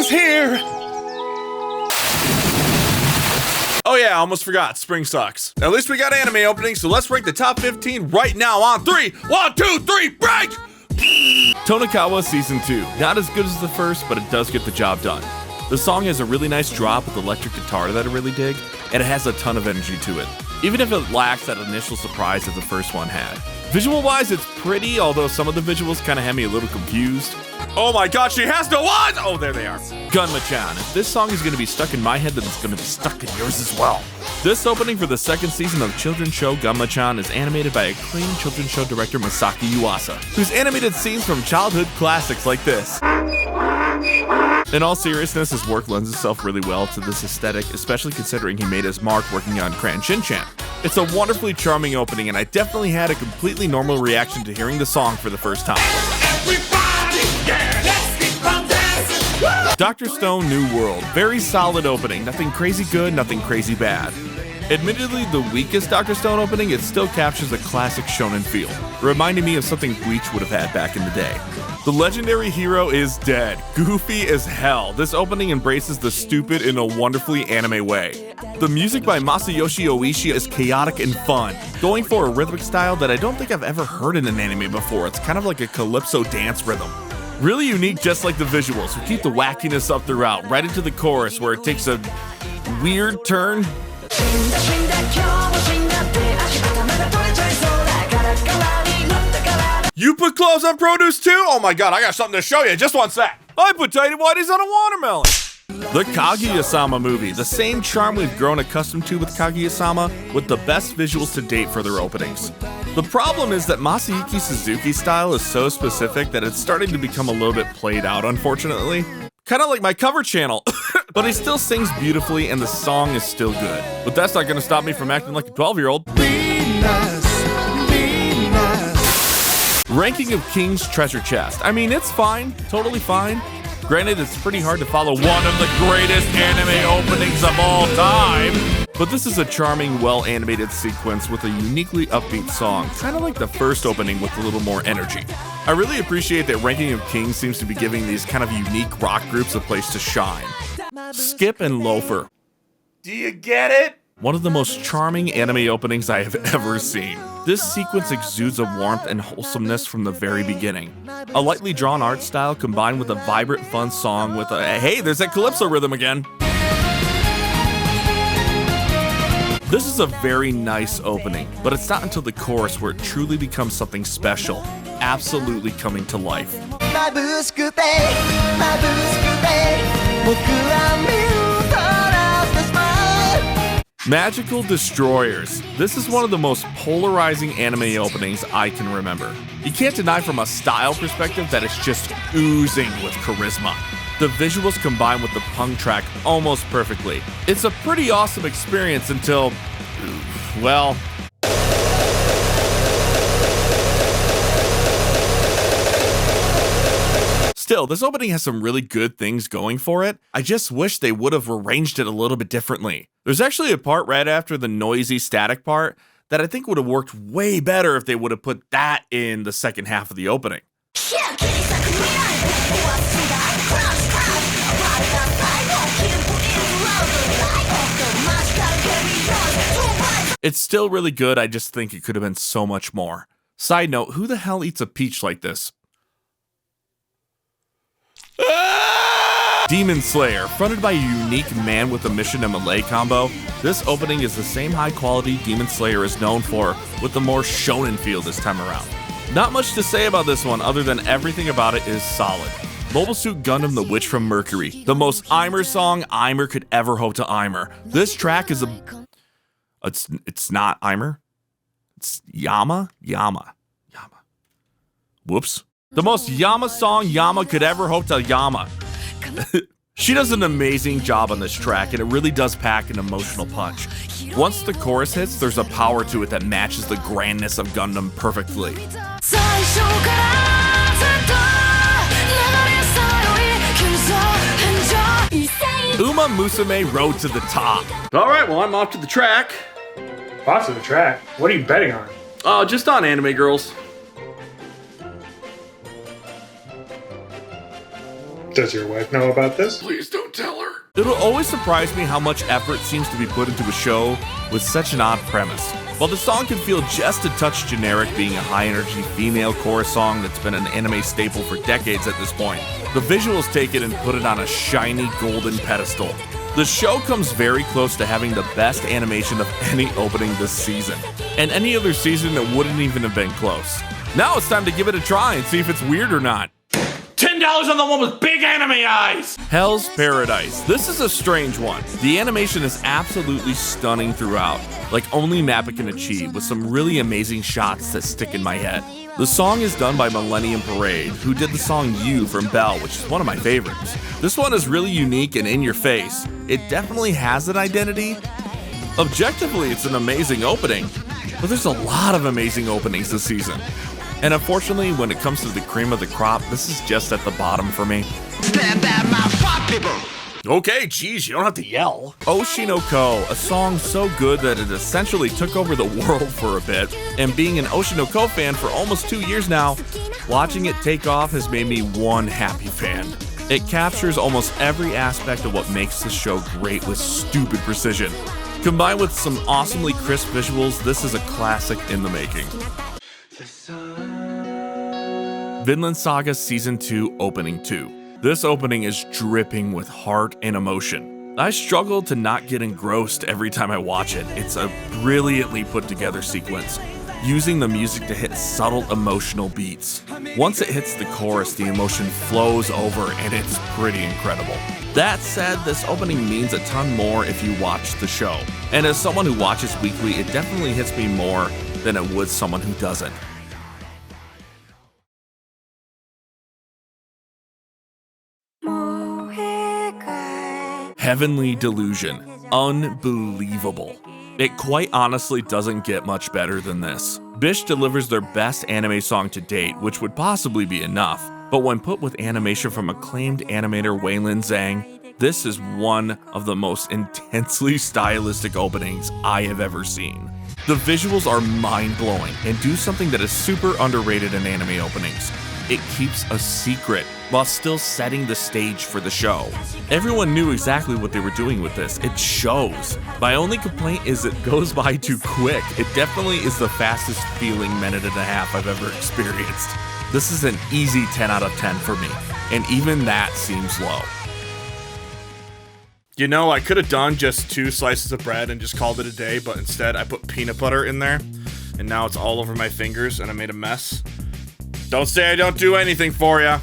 Spring's here! Oh yeah, I almost forgot. Spring sucks. At least we got anime openings, so let's rank the top 15 right now on 3. 1, 2, 3, break! Tonakawa Season 2. Not as good as the first, but it does get the job done. The song has a really nice drop with electric guitar that I really dig, and it has a ton of energy to it, even if it lacks that initial surprise that the first one had. Visual-wise, it's pretty, although some of the visuals kind of had me a little confused. Oh my god, she has no eyes! Oh, there they are. Machan. If this song is going to be stuck in my head, then it's going to be stuck in yours as well. This opening for the second season of children's show Machan is animated by acclaimed children's show director Masaki Yuasa, who's animated scenes from childhood classics like this. In all seriousness, his work lends itself really well to this aesthetic, especially considering he made his mark working on Cran Shin-chan. It's a wonderfully charming opening, and I definitely had a completely normal reaction to hearing the song for the first time. Dr. Stone New World. Very solid opening. Nothing crazy good, nothing crazy bad. Admittedly the weakest Dr. Stone opening, it still captures a classic shonen feel, reminding me of something Bleach would have had back in the day. The legendary hero is dead. Goofy as hell. This opening embraces the stupid in a wonderfully anime way. The music by Masayoshi Oishi is chaotic and fun, going for a rhythmic style that I don't think I've ever heard in an anime before. It's kind of like a calypso dance rhythm. Really unique, just like the visuals. We keep the wackiness up throughout, right into the chorus where it takes a weird turn. You put clothes on produce too? Oh my god, I got something to show you. Just one sec. I put tighty whities on a watermelon. The Kamisama Movie. The same charm we've grown accustomed to with Kaguya-sama, with the best visuals to date for their openings. The problem is that Masayuki Suzuki's style is so specific that it's starting to become a little bit played out, unfortunately. Kinda like my cover channel. But he still sings beautifully and the song is still good. But that's not gonna stop me from acting like a 12-year-old. Be nice, be nice. Ranking of King's Treasure Chest. I mean, it's fine, totally fine. Granted, it's pretty hard to follow one of the greatest anime openings of all time. But this is a charming, well-animated sequence with a uniquely upbeat song, kind of like the first opening with a little more energy. I really appreciate that Ranking of Kings seems to be giving these kind of unique rock groups a place to shine. Skip and Loafer. Do you get it? One of the most charming anime openings I have ever seen. This sequence exudes a warmth and wholesomeness from the very beginning. A lightly drawn art style combined with a vibrant, fun song with a, hey, there's that calypso rhythm again. This is a very nice opening, but it's not until the chorus where it truly becomes something special, absolutely coming to life. Magical Destroyers. This is one of the most polarizing anime openings I can remember. You can't deny from a style perspective that it's just oozing with charisma. The visuals combine with the punk track almost perfectly. It's a pretty awesome experience until, well... Still, this opening has some really good things going for it. I just wish they would have arranged it a little bit differently. There's actually a part right after the noisy static part that I think would have worked way better if they would have put that in the second half of the opening. It's still really good, I just think it could have been so much more. Side note, who the hell eats a peach like this? Demon Slayer, fronted by a unique man with a mission and melee combo, this opening is the same high quality Demon Slayer is known for, with the more shonen feel this time around. Not much to say about this one other than everything about it is solid. Mobile Suit Gundam The Witch from Mercury, the most Aimer song Aimer could ever hope to Aimer. This track is a... It's not Aimer. It's Yama. Whoops. The most Yama song Yama could ever hope to Yama. She does an amazing job on this track, and it really does pack an emotional punch. Once the chorus hits, there's a power to it that matches the grandness of Gundam perfectly. Uma Musume Road to the Top. Alright, well, I'm off to the track. Off to the track? What are you betting on? Just on anime girls. Does your wife know about this? Please don't tell her. It'll always surprise me how much effort seems to be put into a show with such an odd premise. While the song can feel just a touch generic, being a high-energy female chorus song that's been an anime staple for decades at this point, the visuals take it and put it on a shiny golden pedestal. The show comes very close to having the best animation of any opening this season, and any other season it wouldn't even have been close. Now it's time to give it a try and see if it's weird or not. $10 on the one with big anime eyes! Hell's Paradise. This is a strange one. The animation is absolutely stunning throughout, like only Mappa can achieve, with some really amazing shots that stick in my head. The song is done by Millennium Parade, who did the song You from Belle, which is one of my favorites. This one is really unique and in your face. It definitely has an identity. Objectively, it's an amazing opening, but there's a lot of amazing openings this season. And unfortunately, when it comes to the cream of the crop, this is just at the bottom for me. Okay, geez, you don't have to yell. Oshinoko, a song so good that it essentially took over the world for a bit. And being an Oshinoko fan for almost 2 years now, watching it take off has made me one happy fan. It captures almost every aspect of what makes the show great with stupid precision. Combined with some awesomely crisp visuals, this is a classic in the making. Vinland Saga Season 2 Opening 2. This opening is dripping with heart and emotion. I struggle to not get engrossed every time I watch it. It's a brilliantly put together sequence, using the music to hit subtle emotional beats. Once it hits the chorus, the emotion flows over and it's pretty incredible. That said, this opening means a ton more if you watch the show. And as someone who watches weekly, it definitely hits me more than it would someone who doesn't. Heavenly Delusion. Unbelievable. It quite honestly doesn't get much better than this. Bish delivers their best anime song to date, which would possibly be enough, but when put with animation from acclaimed animator Weilin Zhang, this is one of the most intensely stylistic openings I have ever seen. The visuals are mind-blowing and do something that is super underrated in anime openings. It keeps a secret while still setting the stage for the show. Everyone knew exactly what they were doing with this. It shows. My only complaint is it goes by too quick. It definitely is the fastest feeling minute and a half I've ever experienced. This is an easy 10 out of 10 for me, and even that seems low. You know, I could have done just 2 slices of bread and just called it a day, but instead I put peanut butter in there, and now it's all over my fingers and I made a mess. Don't say I don't do anything for ya.